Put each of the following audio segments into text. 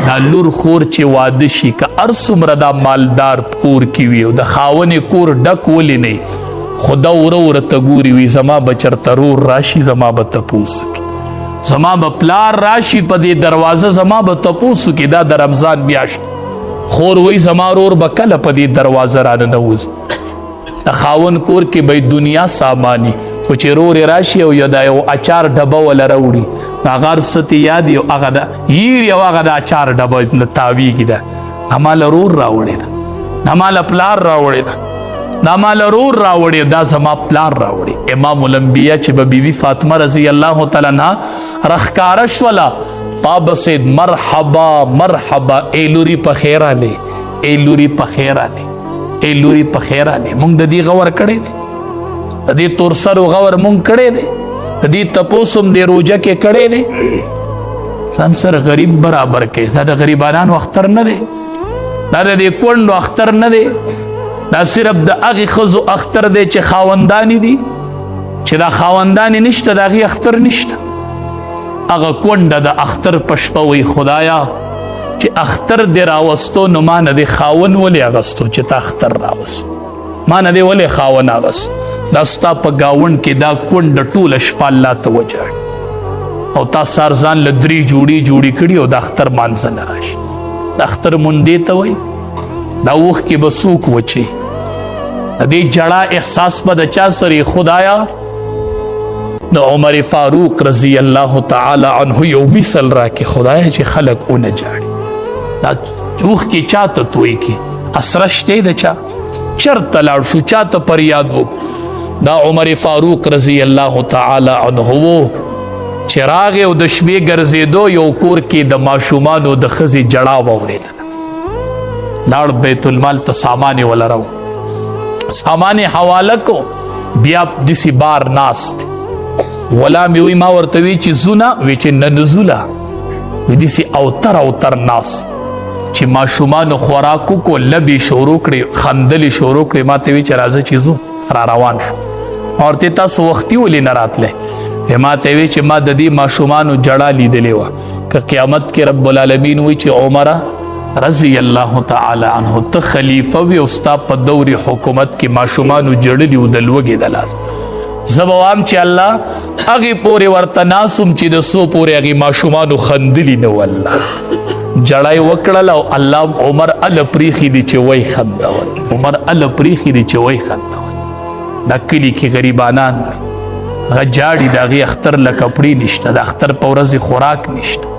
دا لور خور چې واده شي که هر څومره دا مالدار کور کې وي او د خاونې کور ډک ولې نه خو دا وره ته ګوري وي زما به چېرته رور راشي زما به تپوس وکړي زما به پلار راشي په دې دروازه زما به تپوس وکړي دا د رمضان میاشت خور وی زما رور به کله په دې دروازه راننوځي د خاون کور کې به دنیا ساماني خو چې رورې راشي او یا دا یو اچار ډبه وله راوړي هغه هر څه ته یاد یو هغه د هیر یو هغه د اچار ډبه تاویږي ده دا ماله رور راوړې ده دا ماله پلار راوړې ده دا ماله رور راوړې دا زما پلار راوړې امام الانبیا چې به بیبي فاطمه رضی الله تعالی عنها رخکاره شوله پا بسید مرحبا مرحبا ای لوري په خیر آلی ای لوري په خیر آلی ای لوري په خیر آلی مونږ د دې غور کړی دی د دې تورسرو غور مونږ کړی دی د دې تپوس هم دې روجه کې کړی دی ځان سره غریب برابر کې دا د غریبانانو اختر نه دی دا د دې کونډو اختر نه دی دا صرف د هغې ښځو اختر دی چې خاوندانې دي چې دا خاوندانې نشته د هغې اختر نشته هغه کونډه د اختر په شپه وی خدایا چې اختر دې راوستو نو ما نه دې خاون ولې اغستو چې تا اختر راوست ما نه دې ولې خاون اغست دا ستا په ګاونډ کې دا کونډه ټوله شپه الله ته وجاړي او تا سار ځان له 3 جوړي کړي او د اختر مانځه نه راشي د اختر مونډې ته وایي دا وخت کې به څوک وچی د دې جړه احساس به د چا سره خدایا نو عمر فاروق رضی الله تعالی عنه یو مثل را کې خدایا چې خلق اونه جاړي دا وخت کې چاته توی کې اسره شته د چا چرته لاړ شو چاته پر یاد وکړو دا عمر فاروق رضی الله تعالی عنه چراغ او د شپې ګرځېدو یو کور کې د ماشومانو د ښځې جړا واورېدله لاړ بیت المال ته سامان ولرو سامان حواله کو بیا دسی بار ناست ولا می وی ما ورته وی چې زونه وی چې نه نزولا وی دسی اوتر ناس چې ماشومانو خوراکو کو لبی شروع کړي خندلی شروع کړي ما ته وی چې راځه چې زو را روان شو اورته تاسو وختي ولې نه راتله ما ته وی چې ما د دې ماشومانو جړه لیدلې و که قیامت کې رب العالمین وی چې عمره رضی الله تعالی عنه ته خلیفه وی او ستا په دور حکومت کې ماشومانو جړلی او د لوګې د لاس زبوام چې الله هغې پورې ورته ناسم چې د څو پورې هغې ماشومانو خندلي نه والله جړی وکړله او الله عمر ال پریخي دي چې وی خندول عمر ال پریخي دي چې وی خندول دا کلي کې غریبانان هغه جاړي د هغې اختر له کپړې نشته د اختر په ورځې خوراک نشته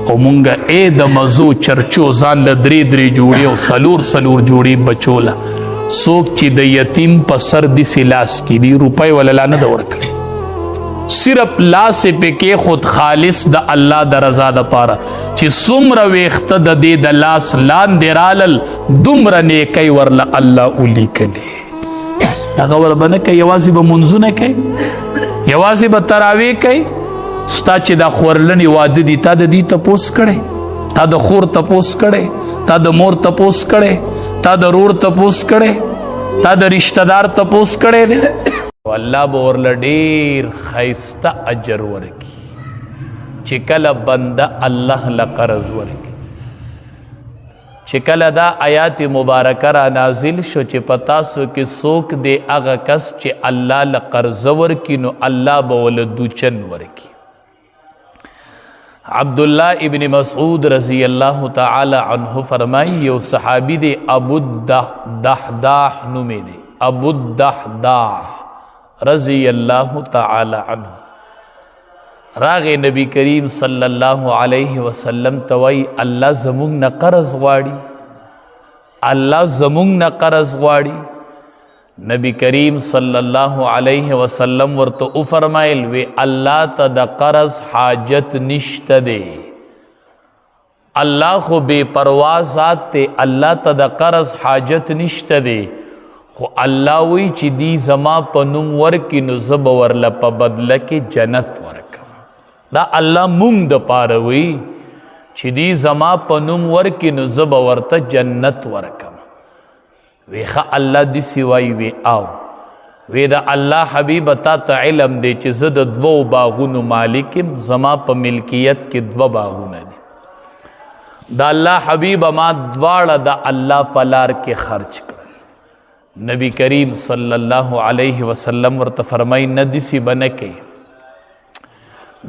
او مونږه ای د مزو چرچو ځان له 3 جوړې او 4 جوړې بچوله څوک چې د یتیم په سر داسې لاس کې دي روپۍ ولا لا نه ده ورکړې صرف لاس یې پکې خود خالص د الله د رضا دپاره چې څومره ویښته د دې د لاس لاندې رالل دومره نیکۍ ورله الله ولیکلې هغه ور به نه کوي یوازې به منځونه کوي یوازې به تراویح کوي ستا چې دا خورلنې واده دي تا د دې تپوس کړی تا د خور تپوس کړی تا د مور تپوس کړی تا د رور تپوس کړی تا د رشتہ دار تپوس کړی دی الله به ورله ډېر ښایسته اجر ورکي چې کله بنده الله له قرض ورکي چې کله دا آیات مبارکه را نازل شو چې په تاسو کې څوک دی هغه کس چې الله له قرضه ورکي نو الله به ورله دوچن ورکي عبداللہ ابن مسعود رضی اللہ تعالی عنہ فرمائی یو صحابی دے ابو الدحداح نومے دے ابو الدحداح رضی اللہ تعالی عنہ راغ نبی کریم صلی اللہ علیہ وسلم توئی اللہ زمونگ نا قرض غواڑی اللہ زمونگ نا قرض غواڑی نبی کریم صلی اللہ علیہ وسلم ورطو افرمائل وی اللہ تا دا قرض حاجت نشت دے اللہ خو بے پروازات تے اللہ تا دا قرض حاجت نشت دے خو اللہ وی چی دی زما پنم ورکی نزب ورلا پا بدل کے جنت ورکم دا اللہ مونگ دا پاروی چی دی زما پنم ورکی نزب ورتا جنت ورکم وی خا اللہ دی سوائی وی آو وی دا اللہ حبیب تا تا علم دے چی زد 2 باغون مالکم زما پا ملکیت کی 2 باغون دی دا الله حبیب ما دواړه د الله په لار کې خرچ کړل. نبی کریم صلی الله علیه وسلم ورته فرمای نه دسی بنه کې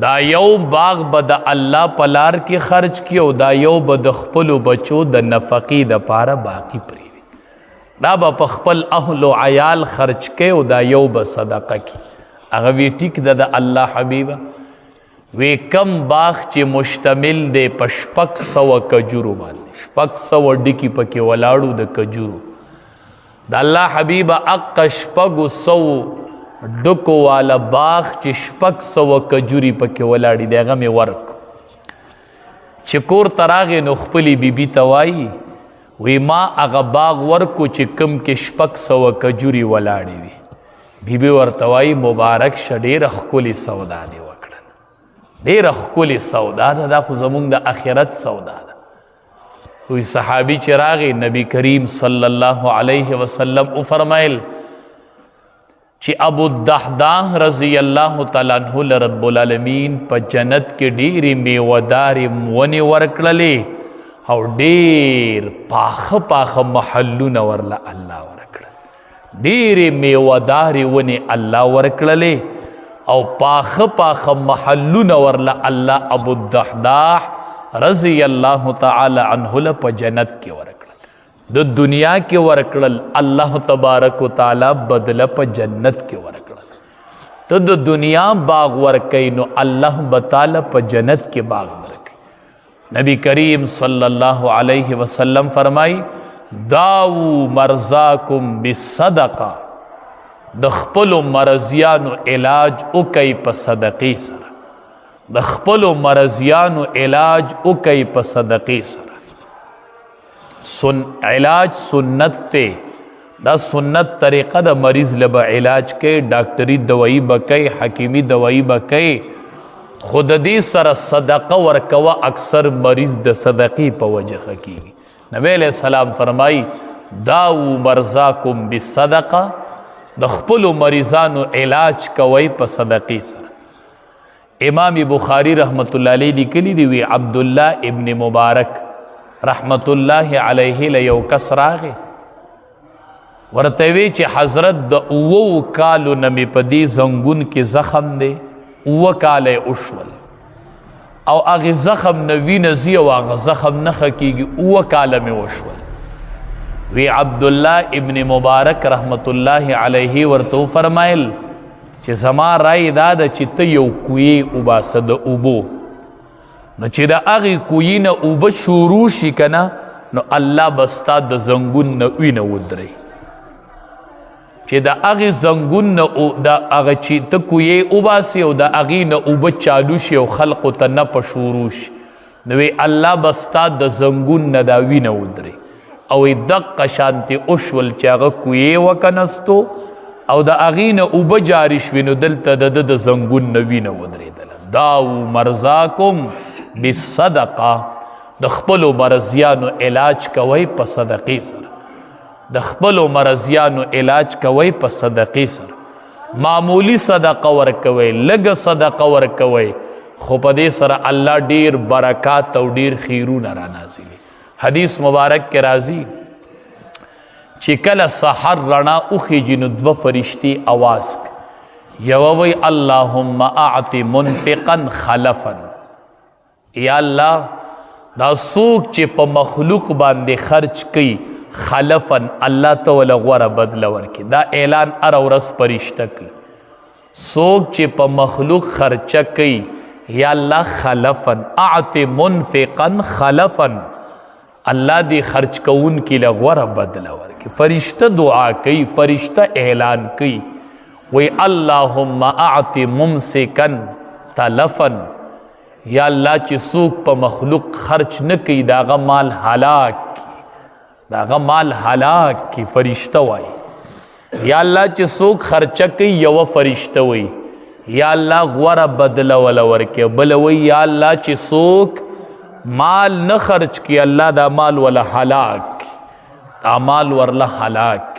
دا یو باغ به د الله په لار کې خرچ کی او دا یو به د خپلو بچو د نفقې دپاره باقي پرېږدي. دا به په خپل اهل و عیال خرچ کوي او دا یو به صدقه کی. هغه وی ټیک ده د الله حبیبه وی کم باغ چې مشتمل دی په 600 کجورو باندې 600 ډکي پکې ولاړو د کجورو د الله حبیبه اق 600 ډکو والا باغ چې 600 کجوري پکې ولاړې دی هغه مې ورک چې کور ته راغې نو خپلې بیبي ته وایي وی ما هغه باغ ورکو چې کم کې 600 کجوري ولاړې وي. بیبي ورته وایي مبارک شه ډېره ښکلې سودا دې وکړه ډېره ښکلې سودا ده دا خو زمونږ د آخرت سودا ده. وی صحابي چې راغی نبی کریم صلی الله علیه وسلم وفرمایل چې ابو الدحداح رضی الله تعالی عنہ رب العالمین په جنت کې ډېرې میوهدارې ونې ورکړلې او ډېر پاخه پاخه محلونه ورله الله ورکړل. ډېرې میوهدارې ونې الله ورکړلې او پاخه پاخه محلونه ورله الله ابو الدحداح رضی الله تعالی عنہ له په جنت کې ورکړل. د دنیا کې ورکړل الله تبارک وتعالی بدله په جنت کې ورکړل. ته د دنیا باغ ورکې نو الله بتعالی په جنت کې باغ ورکې. نبی کریم صلی الله علیه وسلم فرمای داو مرزاکم بالصدقه د خپلو مرضیانو علاج وکئ په صدقې سره د خپلو مرضیانو علاج وکئ په صدقې سره. علاج سنت ته دا سنت طریقه د مریض لبه علاج کوي ډاکټري دوايي به کوي حکیمي دوايي به کوي خود دې سره صدقه ورکوه اکثر مریض د صدقې په وجه کیږي. نبی علیہ السلام فرمای داو مرزاکم بالصدقه د خپلو مریضانو علاج کوي په صدقې سره. امام بخاری رحمت الله علیه لیکلی دی وی عبد الله ابن مبارک رحمت الله علیه له یو کس راغی ورته وی چې حضرت د 9 کالو نه مې په دې زنګون کې زخم دی 9 کاله وشول او هغه زخم نه وینه زی او هغه زخم نه خکېږي 9 کاله مې وشول. وی عبد الله ابن مبارک رحمت الله علیه ورته فرمایل چې زما رای دا ده چې ته یو کوی وباسه د اوبو نو چې د هغې کویي نه اوبه شروع شي که نه نو الله به ستا د زنګون نه وینه ودرئ چې د هغې زنګون نه د هغه چې ته کویې وباسې او د هغې نه اوبه چالو شي او خلقو ته نپه شروع شي نو الله به ستا د زنګون نه دا وینه ودرئ او دقه شانتې وشول چې هغه کویې وکنستو او د هغې نه اوبه جاري شوې نو دلته د ده د زنګون نه وینه ودرېدله. داو مرزاکم بالصدقه د خپلو مرضیانو علاج کوئ په صدقې سره د خپلو مرضیانو علاج کوئ په صدقې سره. معمولی صدقه ورکوئ لږه صدقه ورکوئ خو په دې سره الله ډیر برکات او ډیر خیرونه را نازلي. حدیث مبارک کې راځي چې کله سحر رڼا وخیږي نو 2 فرشتي اواز یو وی اللهم اعط منفقا خلفا یا الله دا څوک چې په مخلوق باندې خرچ کوي خلفا الله ته ول غوره بدله ورکړي. دا اعلان هر ورځ فرشته کوي څوک چې په مخلوق خرچه کوي یا الله خلفا اعط منفقا خلفا الله دی خرچ کون کی لغوره بدله ورکړي. فرشته دعا کوي فرشته اعلان کوي وی اللهم اعط ممسکا تلفا یا الله چې څوک په مخلوق خرچ نه کوي داغه مال هلاک داغه مال هلاک کی فرشته وای. یا الله چې څوک خرچه کوي یو فرشته وای یا الله غوره بدله ولا ورکړي. بل وی یا الله چې څوک مال نه خرچ کی الله دا مال ولا هلاک مال ورله هلاک.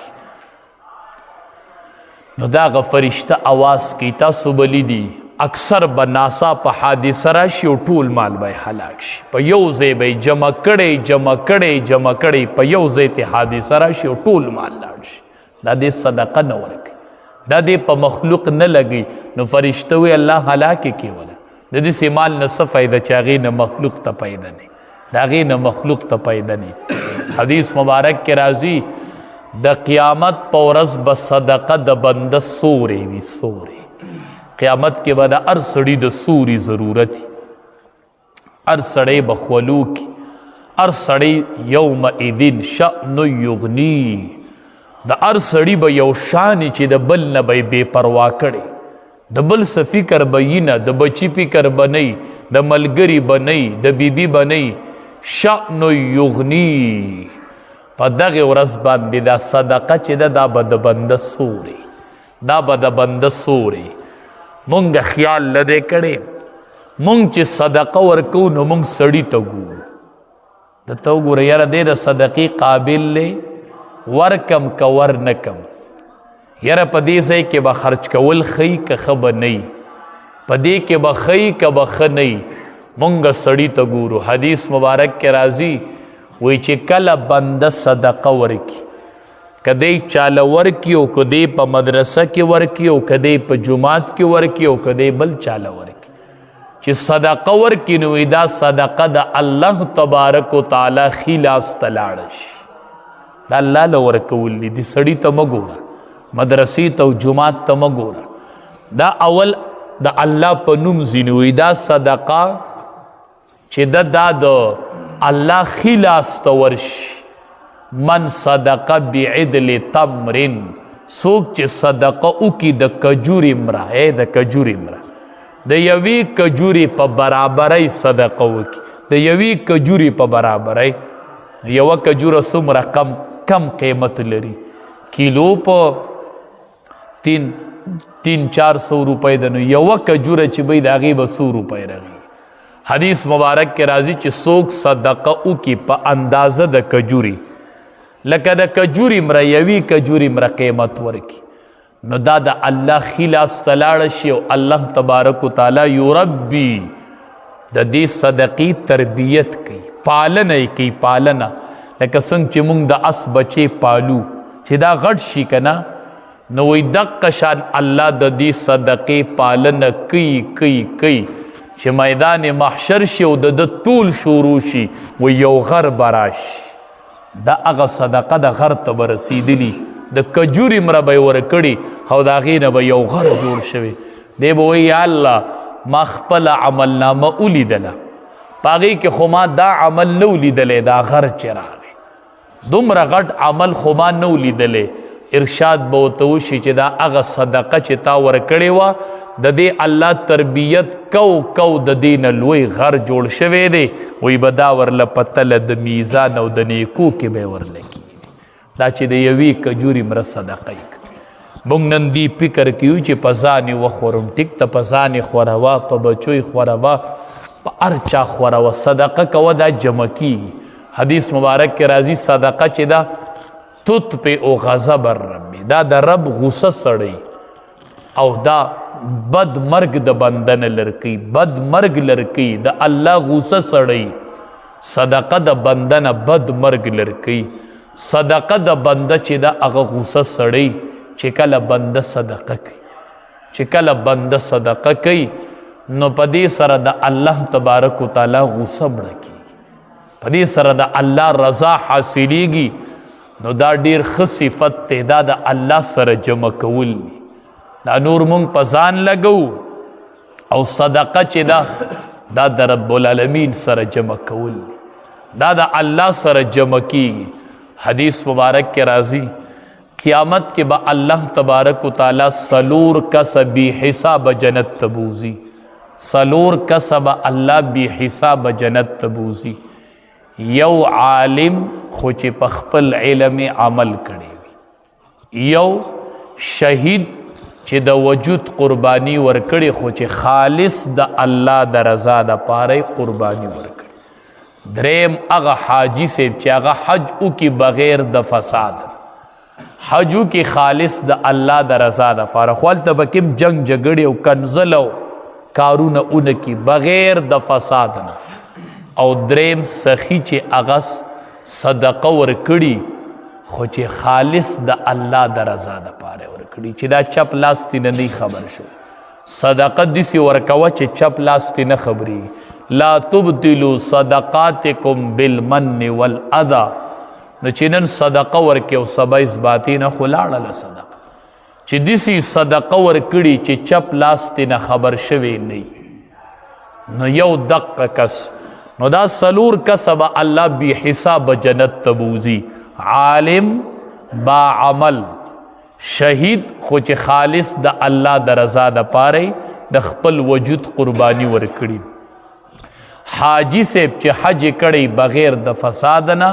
نو دا غ فرشته आवाज کی تاسو بلی دی اکثر به ناسا په حادثه راشي او ټول مال به هلاک شي، په یو ځای به جمع کړی په یو ځای ته حادثه راشي او ټول مال لاړ شي. دا دې صدقه نه ورکوي، دا دې په مخلوق نه لګي. نو فرشته وی الله هلاکې کېوله. د دې مال نه څه فایده چې هغې نه مخلوق ته پیدا نه، د هغې نه مخلوق ته پیدا نه. حدیث مبارک کې راځي د قیامت په ورځ به صدقه د بنده سورې وي، سورې. قیامت کې به د هر سړي د سوري ضرورت وي، هر سړی به خولو کی، هر سړی یومئذ شأن یغنی، د هر سړي به یو شانې چې د بل نه به بې پروا کړی، د بل څه فکر به یي نه، د بچي فکر به نه وي، د ملګري به نه وي، د بیبي به نه وي. شأن یغنی، په دغې ورځ باندې دا صدقه چې ده دا به د بنده سورې، دا به د بنده سورې. مونږ خیال نه دی کړی، مونږ چې صدقه ورکو نو مونږ سړي ته ګورو، د ته وګوره یاره دی د صدقې قابل دی، ورکم که ور نه کم، یاره په دې ځای کې به خرچ کول ښه که ښه به نه وي، په دې کې به ښه که به ښه نه وي. مونږ سړي ته ګورو. حدیث مبارک کې راځي وایي چې کله بنده صدقه ورکي، که دی چاله ورکي او که دی په مدرسه کې ورکي او که دی په جومات کې ورکي او که دی بل چاله ورکي، چې صدقه ورکي نو دا صدقه د الله تبارک و تعالی ښي لاس ته لاړه شي. دا الله له ورکول دي، دې سړي ته مه ګوره، مدرسې ته او جومات ته مه ګوره. دا اول د الله په نوم ځینې وي، دا صدقه چې دا د الله ښي لاس ته ورشي. من صدقه بعدل تمرن، څوک چې صدقه وکړي د کجورې مره، د کجورې مره، د یوې کجورې په برابرۍ صدقه وکړي، د یوې کجورې په برابرۍ. یوه کجوره څومره کم قیمت لري، کیلو په 300-400 روپۍ ده، نو یوه کجوره چې بی د هغې به 100 روپۍ رغي. حدیث مبارک کې راځي چې څوک صدقه وکړي په اندازه د کجوري، لکه د کجوري مره یوې کجوري مره قیمت ورکړي، نو دا د الله ښي لاس ته لاړه شي او الله تبارک وتعالی یربي د دې صدقې تربیت کوي، پالنه یې کوي، پالنه. لکه څنګه چې موږ د اس بچې پالو چې دا غټ شي که نه، نو وایي دقه شان الله د دې صدقې پالنه کوي چې میدان محشر شي او د طول شروع شي و یو غر به راشي، دا هغه صدقه د غر ته به رسېدلي، د کجورې مره به یې ورکړي او د هغې نه به یو غر جوړ شوی. دی به وایي یا الله ما خپله عملنامه ولیدله، په هغې کې خو ما دا عمل نه ولیدلی، دا غر چې راغی، دومره غټ عمل خو ما نه ولیدلی. ارشاد به ورته وشي چې دا هغه صدقه چې تا ورکړې وه د دې الله تربیت کو د دې نه لوی غر جوړ شوی دی. وایي به دا ورله په تله د میزان او د نیکو کې به یې ورله کېږي، دا چې د یوې کجورې مره صدقه یې کوي. موږ نن دې فکر کوو چې په ځان یې وخورم، ټیک ته په ځان یې خوروه، په بچو یې خوروه، په هر چا خوروه، صدقه کوه، دا جمع کېږي. حدیث مبارک کې راځي صدقه چې دا تطفئ غضب الرب، دا د رب غصه سړی او دا بد مرگ د بنده نه لرکی، بد مرگ لرکی، د الله غصه سړی. صدقه د بنده نه بد مرگ لرکی، صدقه د بنده چې دا هغه غصه سړی چې کله بنده صدقه کوي، چې کله بنده صدقه کوي نو په دې سره د الله تبارک وتعالی غصه مړه کېږي، په دې سره د الله رضا حاصلیږي. نو دا ډیر ښه صفت دی، دا د الله سره جمع کول دي. دا نور مونږ په ځان لګو او صدقه چې دا د رب العالمین سره جمع کول دي، دا د الله سره جمع کیږي. حدیث مبارک کې راځي قیامت کې به الله تبارک وتعالی سلور کسب بی حساب جنت تبوزی، سلور کسب الله بی حساب جنت تبوزی. یو عالم خو چې په خپل علم عمل کړی وي، یو شهید چې د وجود قربانی ورکړي خو چې خالص د الله د رضا د پاره قربانی ورکړي. دریم هغه حاجی صاحب چې هغه حج وکړي بغیر د فساد، حج وکړي خالص د الله د رضا د پاره، خو هلته به کوم جنګ جګړې او کنزل او کارونه اونکی بغیر د فساد نه. او دریم سخی چې اغس صدقه ورکړي خو چې خالص د الله د رضا دپاره ورکړي، چې دا چپ لاس تې نه خبر شو. صدقه داسې ورکوه چې چپ لاس تې نه خبري. لا تبطلوا صدقاتکم بالمن والاذى. نو چې نن صدقه ورکې او سبا اثباتي نه خو لاړله صدقه، چې داسې صدقه ورکړي چې چپ لاس تې نه خبر شوی نه. نو یو دقه کس، نو دا سلور کسه به الله بی حساب جنت ته بوځي. عالم با عمل، شهید خو چې خالص د الله د رضا دپاره د خپل وجود قرباني ورکړي. حاجی صاحب چې حج کړی بغیر د فساد نه،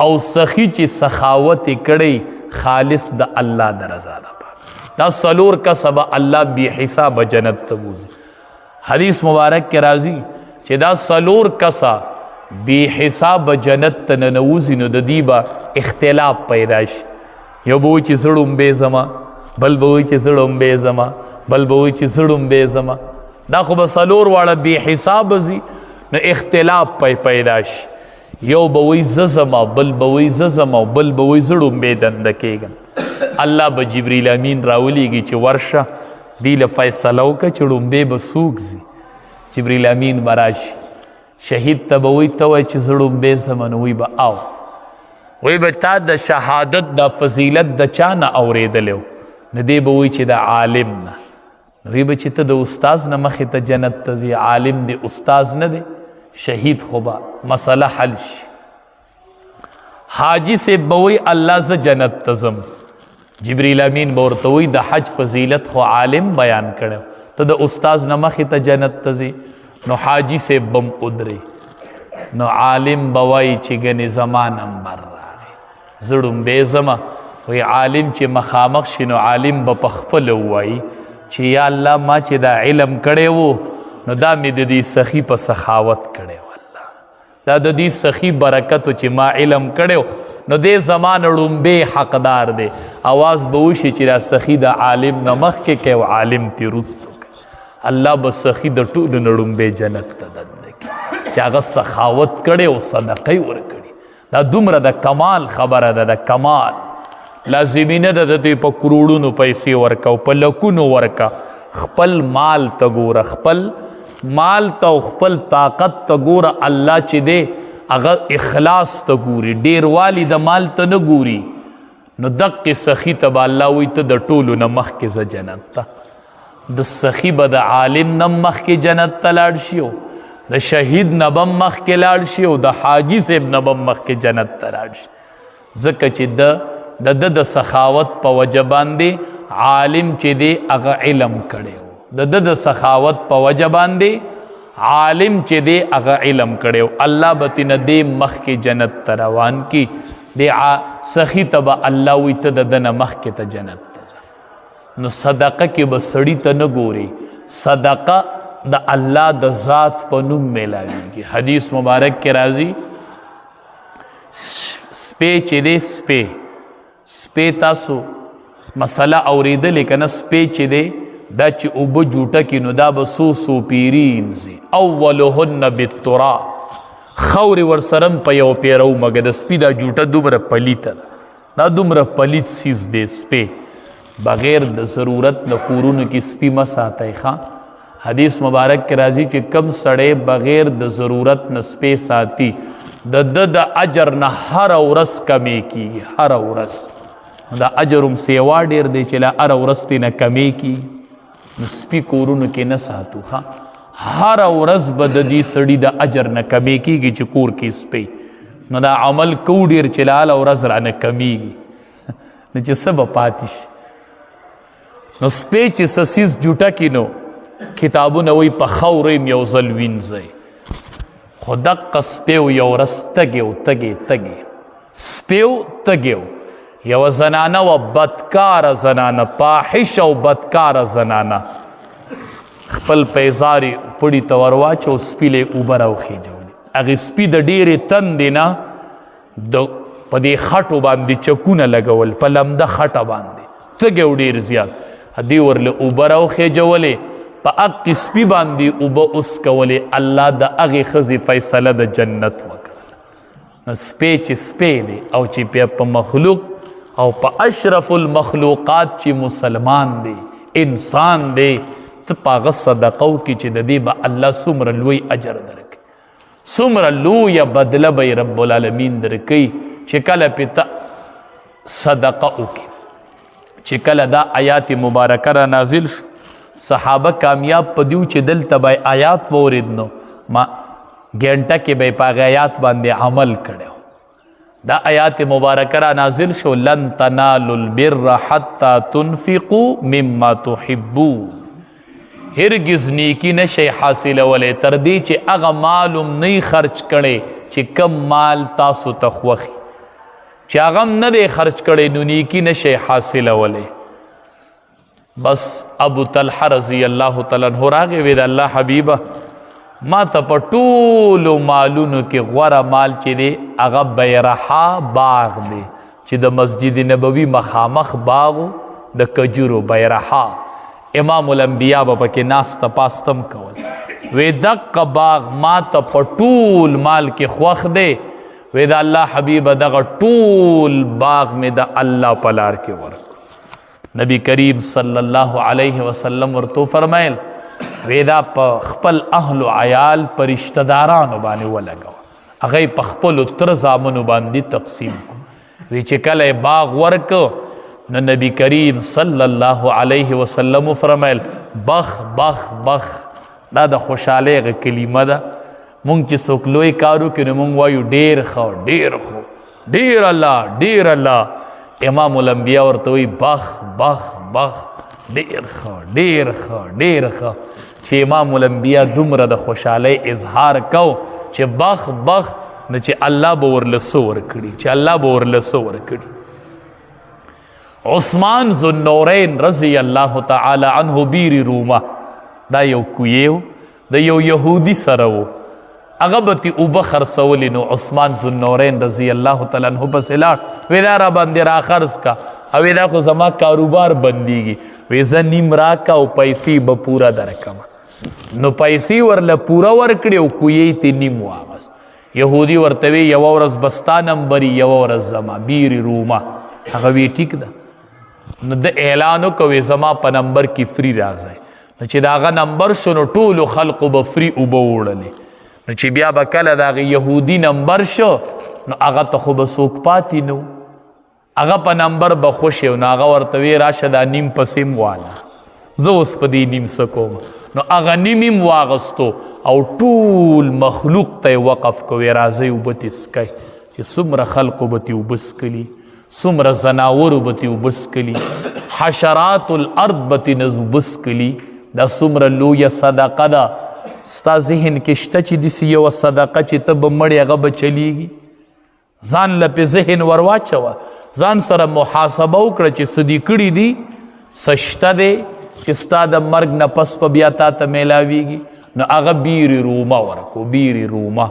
او سخی چې سخاوت کړی خالص د الله د رضا دپاره. دا سلور کسه به الله بی حساب جنت ته بوځي. حدیث مبارک کې راځي چې دا سلور کسا بی حساب جنت ته ننوځي، نو د دې به اختلاف پیدا شي. یو به وایي چې زړه مبې زما، بل به وایي چې زړه مبې زما، بل به وایي چې زړه مبې زما. دا خو به سلور واړه بی حساب ځي، نو اختلاف پیدا شي. یو به وایي زه زما، بل به وایي زه زما، بل به وایي زړه مبې دنده کېږم. الله به جبریل امین راولیږي چې ورشه دې له فیصله وکړه چې ړومبې به څوک ځي. جبریل امین به راشي، شهید ته به وایي ته وایه چې زه ړومبې ځمه، نو وایي به او وایي به تا د شهادت د فضیلت د چا نه اورېدلی و؟ نو دی به وایي چې د عالم نه. نو وایي به چې ته د استاز نه مخې ته جنت ته ځې، عالم دی استاز نه دی، شهید خو به مسله حل شي. حاجی صاحب به وایي الله زه جنت ته ځم. جبریل امین به ورته وایي د حج فضیلت خو عالم بیان کړی، ته د استاز نه مخې ته جنت ته ځې. نو حاجی صاحب به م ودرې، نو عالم به وایي چې ګنې زما نمبر راغی، زه ړومبې ځمه. وایي عالم چې مخامخ شي، نو عالم به په خپله ووایي چې یا الله ما چې دا علم کړی و، نو دا مې د دې سخي په سخاوت کړی و. الله دا د دې سخي برکت و چې ما علم کړی و، نو دې زمان ړومبې حقدار دی. آواز به وشي چې دا سخي د عالم نه مخکې کوي او عالم ترې وروسته کوي. الله به سخي د ټولو نه ړومبې جنت ته دننه کړي چې هغه سخاوت کړی او صدقه یې ورکړي. دا دومره د کمال خبره ده، د کمال. لازمي نه ده د دوی په کروړونو پیسې ورکه او په لکونو ورکه. خپل مال ته ګوره، خپل مال ته او خپل طاقت ته ګوره. الله چې دی هغه اخلاص ته ګوري، ډیروالی د مال ته نه ګوري. نو دقې سخي ته به الله وایي ته د ټولو نه مخکې زه جنت ته. د سخي به د عالم نه مخکې جنت ته لاړ شي، او د شهید نه به مخکې لاړ شي، او د حاجي صاحب نه به مخکې جنت ته لاړ شي. ځکه چې د د سخاوت په وجه باندې عالم چې دی هغه علم کړی و. د د سخاوت په وجه باندې عالم چې دی هغه علم کړی و. الله به ترې نه دی مخکې جنت ته روان کی. دی سخي ته به الله وایي ته د ده نه مخکې ته جنت ته ځه. نو صدقه کې به سړي ته نه ګوري، صدقه د الله د ذات په نوم میلاویږي. حدیث مبارک کې راځي سپی چې دی سپی تاسو مسله اورېدلې که نه؟ سپی چې دی دا چې اوبه جوټه کي نو دا به څو پیرین ځي. اولهن بالتراب، خاورې ورسره په یو پیرو مګه د سپي دا جوټه دومره پلیته ده. دا دومره پلیت سیز دی سپی. بغیر د ضرورت د کورونو کې سپي مه ساتئ ښه. حدیث مبارک کې راځي چې کم سړی بغیر د ضرورت نه سپی ساتي د د اجر نه هره ورځ کمی کیږي. هره ورځ دا اجر هم سیوا ډېر دی چې لا هره ورځ ترې نه کمی کیږي. نو سپي کورونو کې نه ساتو ښه. هره ورځ به د دې سړي د اجر نه کمی کیږي چې کور کې سپی. نو دا عمل کو ډېر چې لا هله ورځ رانه کمیږي نو چې څه به پاتې شي. نو سپی چې څه څیز جوټه کي نو کتابونه وایي په خاورو یې یو ځل وینځئ. خو دقه سپی یو ورځ تږی سپی تږی یوه زنانه وه، بدکاره زنانه، فاحشه او بدکاره زنانه. خپل پیزارې پړي ته ور واچو، سپي له یې اوبه راوخېجولې. هغې سپي د ډېرې تندې نه په دې خټو باندې چکونه لګول، په لمده خټه باندې تږی و ډېر زیات. دې ورله اوبه راوخېجولې، په اق سپي باندې اوبه اوس کولې الله د هغې ښځې فیصله د جنت وکړه. نو سپی چې سپی دی او چې بیا په مخلوق او په اشرف المخلوقات چې مسلمان دی انسان دی ته په هغه صدقو کې چې د دې به الله څومره لوی اجر درکوي څومره لویه بدله به یې رب العالمین درکوي چې کله پې ته صدقه وکړي. چې کله دا آیات مبارکه را نازل شو صحابه کامیاب په دیو چې دلته به آیات وورید نو ما ګنټه کې به په هغه آیات باندې عمل کړی. دا آیات مبارکه را نازل شو لن تنالوا البر حتی تنفقوا مما تحبون. هرگز نیکی نشي حاصلولی تر دې چې هغه مالم نه خرچ کړي چې کم مال تاسو ته خوښي چې هغه هم نه دی خرچ کړی نو نیکی نشي حاصلولی. بس ابو طلحه رضی الله تعالی عنہ راغی وی د الله حبیبه ما ته په ټولو مالونو کې غوره مال چې دی هغه بیرحا باغ دی چې د مسجد نبوي مخامخ باغ د کجورو بیرحا امام الانبیاء به پکې ناسته پاستم کول. وی دقه باغ ما ته په ټول مال کې خوښ دی. وی د الله حبیبه دغه ټول باغ مې د الله په لار کې ورک. نبی کریم صلی الله علیه وسلم ورته فرمایل وی دا په خپل اهل و عیال په رشته دارانو باندې ولګوه هغه یې په خپلو تره زامنو باندې تقسیم کړو. وی چې کله یې باغ ورکه نو نبی کریم صلی الله علیه وسلم فرمایل بخ بخ بخ. دا د خوشحالۍ هغه کلمه ده. مونږ چې څوک لوی کارو کې نو مونږ وایو ډېر ښه ډېر ښه ډېر الله ډېر الله. امام الانبیاء ورته وی بخ بخ بخ ډېر ښه ډېر ښه ډېر ښه. چې امام الانبیاء دومره د خوشحالۍ اظهار کو چې بخ بخ نه چې الله به ورله څه ورکړي چې الله به ورله څه ورکړي. عثمان ذوالنورین رضی الله تعالی عنه بیر رومه دا یو کویو د یو یهودي سره و هغه به تې اوبه خرڅولې نو عثمان ذوالنورین رضی الله تعالی عنه پسې لاړ وی دا را باندې را خرڅ کا او دا خو زما کاروبار بندیږي وی زه نیم راکه او پیسې به پوره درکمه. نو پیسې ورله پوره ورکړې او کویې ته نیم واغست. یهودي ورته وی یوه ورځ به ستا نمبري یوه ورځ زما بیر رومه. هغه وی ټیک ده. نو د اعلان وکوي زما په نمبر کې فری راځئ. نو چې د هغه نمبر شو نو ټولو خلقو به فری اوبه وړلې. نو چې بیا به کله د هغې یهودي نمبر شو نو هغه ته خو به څوک پاتې نه و هغه په نمبر به خوش نو هغه ورته وی راشه دا نیم پسې م واله زه اوس په دې نیم څه کوم. نو هغه نیم یې م واغستو او ټول مخلوق ته یې وقف کوي راځئ اوبه تې څکئ چې څومره خلقو به تې اوبه څکلي څومره زناورو به تې اوبه څکلي حشرات الارض به تې نه اوبه څکلي. دا څومره لویه صدقه ده. ستا ذهن کې شته چې داسې یوه صدقه چې ته به مړې هغه به چلیږي. ځان له پې ذهن ور واچوه ځان سره محاسبه وکړه چې څه دې کړي دي څه شته دی چې ستا د مرګ نه پس په بیا تا ته میلاویږي. نو هغه بیر رومه ورکو بیر رومه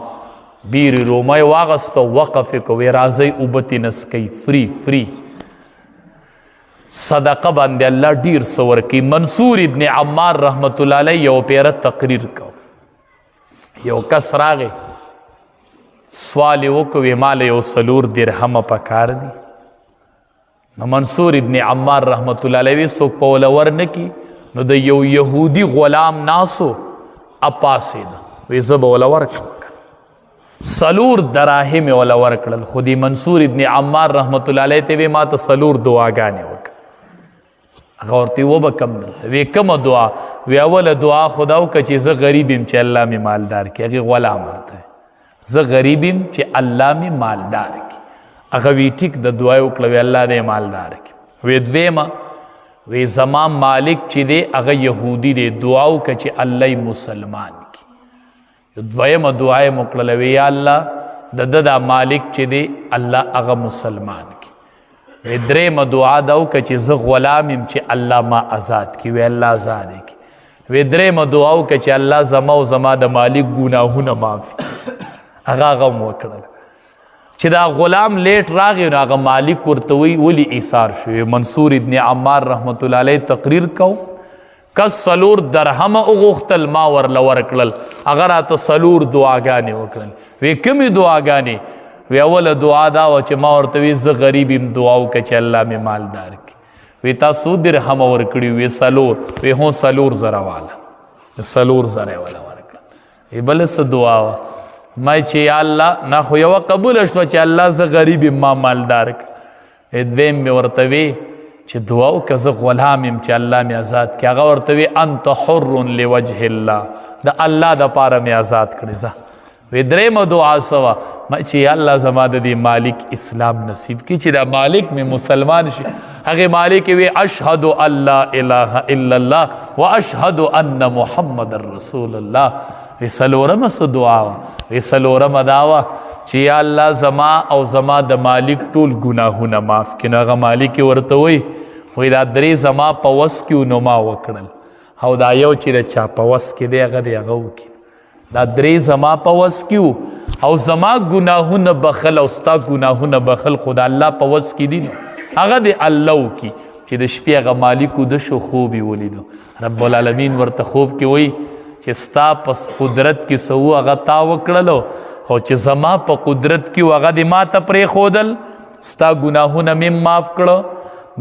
بیر رومه یې واغسته وقف یې کو وی راځئ اوبه تې نسکئ فری فری. صدقه باندې الله ډیر څه ورکوي. منصور ابن عمار رحمت الله علیه یو پیره تقریر کو. یو کس راغی سوال یې وکړو ماله یو 4 درهمه پکار دي. نو منصور ابن عمار رحمت الله علیه څوک په وله ورنه کي نو د یو یهودي غلام ناسو اپاسېده وی زه به وله ورکړم 4 دراهم یې وله ورکړل. خو د منصور ابن عمار رحمت الله علیه ته وی ما ته 4 دعاګانې وکړه. هغه ورته وبه کم دلته وی کومه دعا وی اوله دعا خدا وکړه چې زه غریب یم چې الله مې مالدار کړي. هغې غلام ورته زه غریب یم چې الله مې مالدار کړي. هغه وی ټیک د دعا یې وکړه وی الله دې مالدار کړي. وی دویمه وی زما مالک چې دی هغه یهودي دی دعا وکړه چې الله یې مسلمان کړي. دویمه دعا یې وکړله وی یا الله د ده دا مالک چې دی الله هغه مسلمان کړي. وی درېیمه دعا دا وکړه چې زه غلام یم چې الله ما آزاد کړي. وی الله آزاد یې کړي. وی درېیمه دعا وکړه چې الله زما او زما د مالک ګناهونه معاف کړي. هغه هم وکړله. چې دا غلام لیټ راغی نو هغه مالک ورته وی ولې ایثار شو. منصور ابن عمار رحمت الله علیه تقریر کو کس 4 درهم وغوښتل ما ورله ورکړل، هغه راته 4 دعاګانې وکړل. وی کومې دعاګانې؟ وی اوله دعا دا وه چې ما ورته وی زه غریب یم، دعا وکړه چې الله مې مالدار کړي. وی تا 100 درهم ورکړي؟ وی 4. وی هو 4 زره واله، 4 زره یې وله ورکړل. وی بله څه دعا وه؟ ما چې یا الله نه خو یوه قبوله شوه چې الله زه غریب یم ما مالدار کړه. دویم مې ورته وی چې دعا وکړه زه غلام یم چې الله مې آزاد کړي. هغه ورته وی انت حر لوجه الله، د الله دپاره مې آزاد کړي. زه وی درېیمه دعا څه وه؟ ما چې یا الله زما د دې مالک اسلام نصیب کړي چې دا مالک مې مسلمان شي. هغې مالک وی اشهد ان لا اله الا الله و اشهد ان محمد رسول الله. وی 4مه څه دعا وه؟ وی 4مه دا وه چې یا الله زما او زما د مالک ټول ګناهونه معاف کړي. نو هغه مالک یې ورته وی دا 3 زما په وس کې نو ما وکړل، او دا یو چې د چا په وس کې دی هغه دی هغه وکړي. دا 3 زما په وس کې او زما ګناهونه بخل او ستا ګناهونه بخل خو د الله په وس کې دي، هغه دی الله وکړي. چې د شپې هغه مالک وده شو، خوب یې ولیدو. رب العالمین ورته خوب کې وی چې ستا په قدرت کې څه و هغه تا وکړلو، او چې زما په قدرت کې و هغه دې ما ته پرېښودل. ستا ګناهونه مې معاف کړه،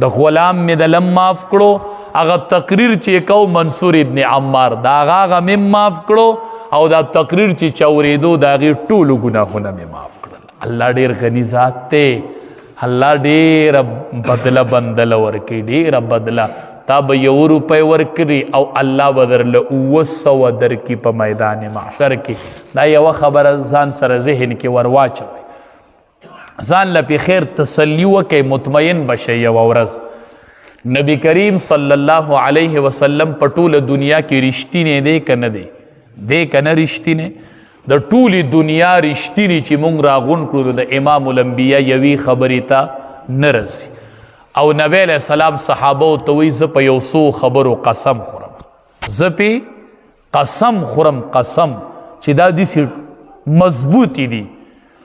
د غلام مې د لم معاف کړو. هغه تقریر چې کو منصور ابن عمار دا هغه مې معاف کړو، او دا تقریر چې چورېدو د هغې ټولو ګناهونه مې معاف کړل. الله ډېر غني ذات دی، الله ډېره بدله بندله ورکوي، ډېره بدله. تا به 1 روپۍ ورکړي او الله به درله 900 درکړي په میدان محشر کې. دا یوه خبره ځان سره ذهن کې ور واچوئ، ځان له پې خیر تسلي وکئ، مطمئن به شئ. یوه ورځ نبی کریم صلی الله علیه وسلم په ټوله دنیا کې رښتینی دی که نه دی؟ دی که نه رښتینی؟ د ټولې دنیا رښتینی چې موږ راغونډ کړو د امام الانبیا یوې خبرې ته نه رسي. او نبی علیه السلام صحابو ته وایي زه په 100 خبرو قسم خورم، زه پې قسم خورم، قسم چې دا داسې مضبوطې دي.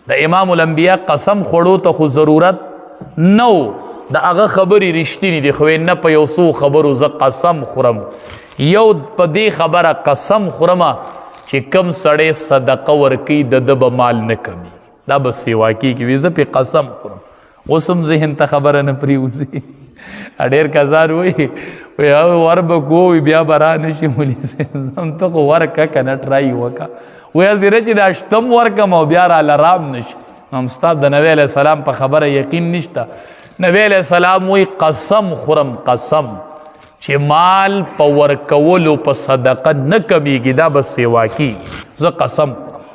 د امام الانبیا قسم خوړو ته خو ضرورت نه و، د هغه خبرې رښتینې دي، خو نه په 100 خبرو زه قسم خورم. یو په دې خبره قسم خورمه چې کم سړی صدقه ورکوي د ده به مال نه کمیږي، دا به سیوا کېږي. وي زه پې قسم خورم. اوس هم ذهن ته خبره نه پرېوځي. ډېر کسان وایي ور به کوو بیا به را نه شي مولي صاحب، ته خو ورکه که نه ټرای وکړه. وایي زیره چې دا 8م ورکم او بیا راله رام نه شي. هم ستا د نبی علیه السلام په خبره یقین نشته. نبی علیه السلام وایي قسم خورم، قسم چې مال په ورکولو په صدقه نه کمیږي، دا به سیوا کېږي. زه قسم خورم.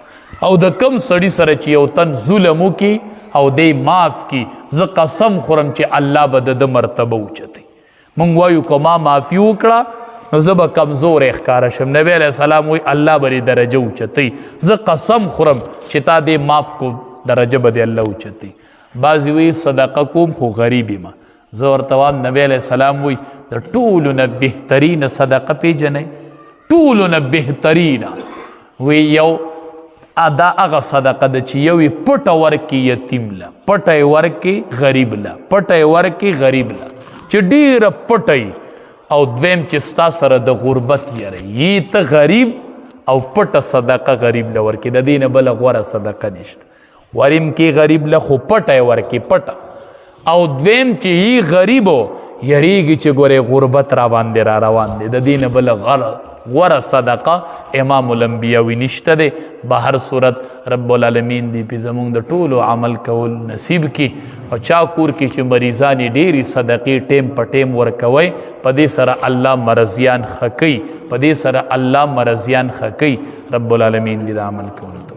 او د کم سړي سره چې یو تن ظلم وکړي او دی معاف کی، زه قسم خورم چې الله به د مرتبه اوچتوي. مونږ وایو که ما معافي وکړه نو زه به کمزوری ښکاره شم. نبی علیه السلام وایي الله به دې درجه اوچتوي. زه قسم خورم چې تا دې معاف کو، درجه به دې الله اوچتوي. بعضې وایي صدقه کوم خو غریب یم. زه ورته وایم نبی علیه السلام وایي د ټولو نه بهترینه صدقه پیژنئ؟ ټولو نه بهترینه وایي یو دا هغه صدقه ده چې یوې پټه ورکې یتیم له، پټه یې ورکې غریب له، پټه یې ورکې غریب له، چې ډېره پټه یي. او دویم چې ستا سره د غربت یری یي، ته غریب او پټه صدقه غریب له ورکې، د دې نه بله غوره صدقه نشته. وریم کې غریب له خو پټه یې ورکې، پټه. او دویم چې یي غریبو یریږي چې ګورې غربت را باندې را روان دی، د دې نه بله غوره صدقه امام الانبیا وی نشته دی. به هر صورت رب العالمین دی پې زمونږ د ټولو عمل کول نصیب کی. او چا کور کې چې مریضانې ډېرې صدقې ټیم په ټیم ورکوئ، په دې سره الله مرضیان ښه کوي، په دې سره الله مرضیان ښه کوي. رب العالمین دی د عمل کولو